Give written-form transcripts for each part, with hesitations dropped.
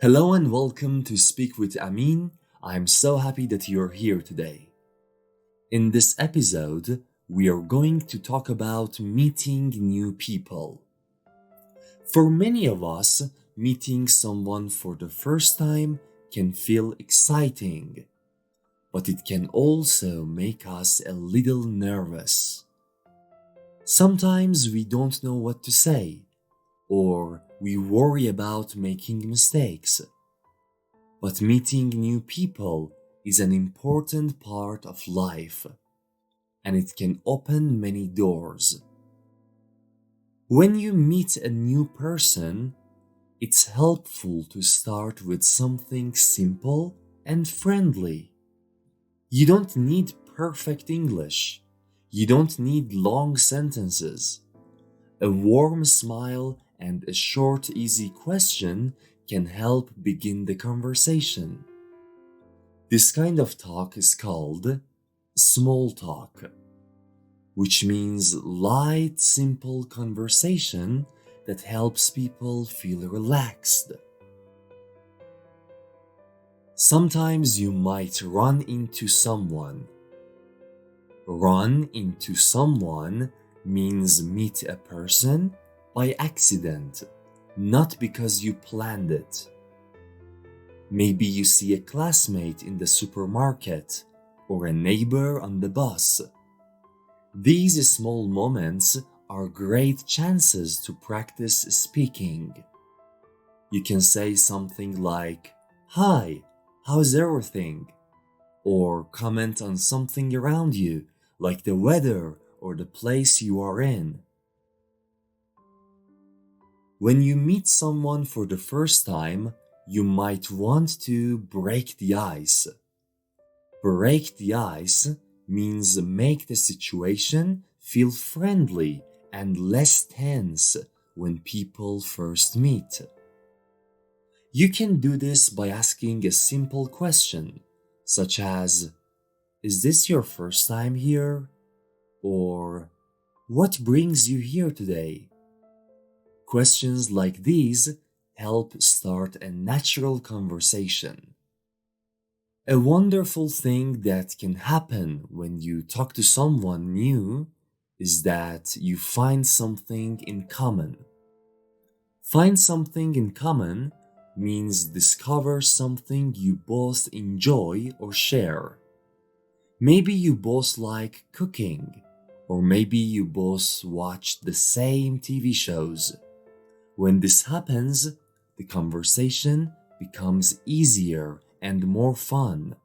Hello and welcome to Speak with Amin. I'm so happy that you're here today. In this episode, we are going to talk about meeting new people. For many of us, meeting someone for the first time can feel exciting, but it can also make us a little nervous. Sometimes we don't know what to say, or we worry about making mistakes. But meeting new people is an important part of life, and it can open many doors. When you meet a new person, it's helpful to start with something simple and friendly. You don't need perfect English. You don't need long sentences. A warm smile and a short, easy question can help begin the conversation. This kind of talk is called small talk, which means light, simple conversation that helps people feel relaxed. Sometimes you might run into someone. Run into someone means meet a person by accident, not because you planned it. Maybe you see a classmate in the supermarket or a neighbor on the bus. These small moments are great chances to practice speaking. You can say something like, "Hi, how's everything?" Or comment on something around you, like the weather or the place you are in. When you meet someone for the first time, you might want to break the ice. Break the ice means make the situation feel friendly and less tense when people first meet. You can do this by asking a simple question, such as, "Is this your first time here?" Or, "What brings you here today?" Questions like these help start a natural conversation. A wonderful thing that can happen when you talk to someone new is that you find something in common. Find something in common means discover something you both enjoy or share. Maybe you both like cooking, or maybe you both watch the same TV shows. When this happens, the conversation becomes easier and more fun.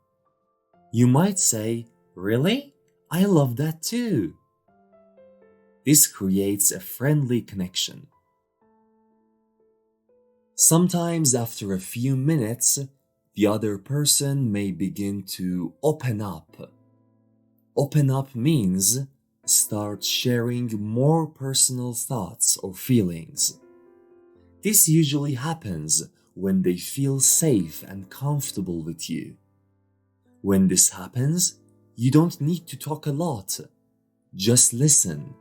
You might say, "Really? I love that too." This creates a friendly connection. Sometimes after a few minutes, the other person may begin to open up. Open up means start sharing more personal thoughts or feelings. This usually happens when they feel safe and comfortable with you. When this happens, you don't need to talk a lot. Just listen.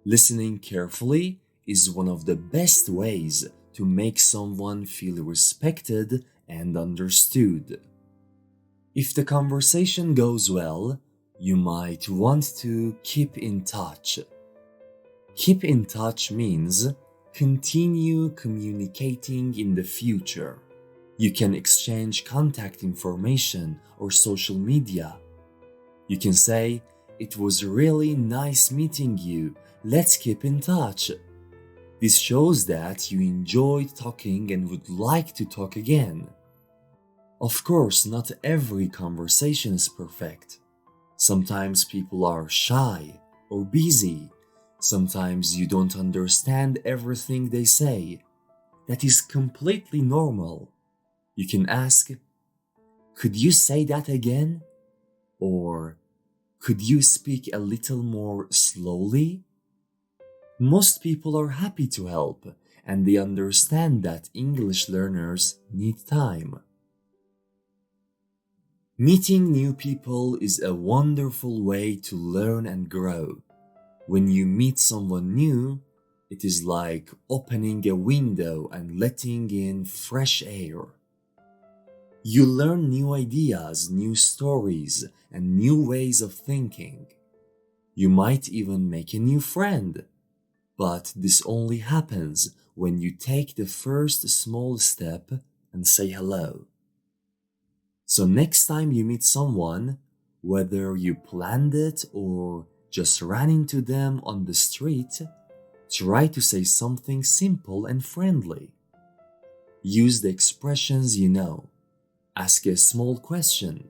Listening carefully is one of the best ways to make someone feel respected and understood. If the conversation goes well, you might want to keep in touch. Keep in touch means continue communicating in the future. You can exchange contact information or social media. You can say, "It was really nice meeting you. Let's keep in touch." This shows that you enjoyed talking and would like to talk again. Of course, not every conversation is perfect. Sometimes people are shy or busy. Sometimes you don't understand everything they say. That is completely normal. You can ask, "Could you say that again?" Or, "Could you speak a little more slowly?" Most people are happy to help, and they understand that English learners need time. Meeting new people is a wonderful way to learn and grow. When you meet someone new, It is like opening a window and letting in fresh air. You learn new ideas, new stories, and new ways of thinking. You might even make a new friend. But this only happens when you take the first small step and say hello. So next time you meet someone, whether you planned it or just ran into them on the street, try to say something simple and friendly. Use the expressions you know. Ask a small question.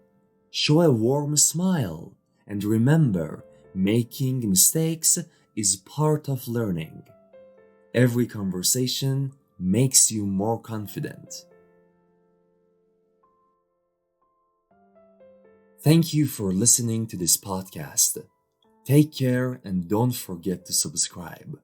Show a warm smile. And remember, making mistakes is part of learning. Every conversation makes you more confident. Thank you for listening to this podcast. Take care and don't forget to subscribe.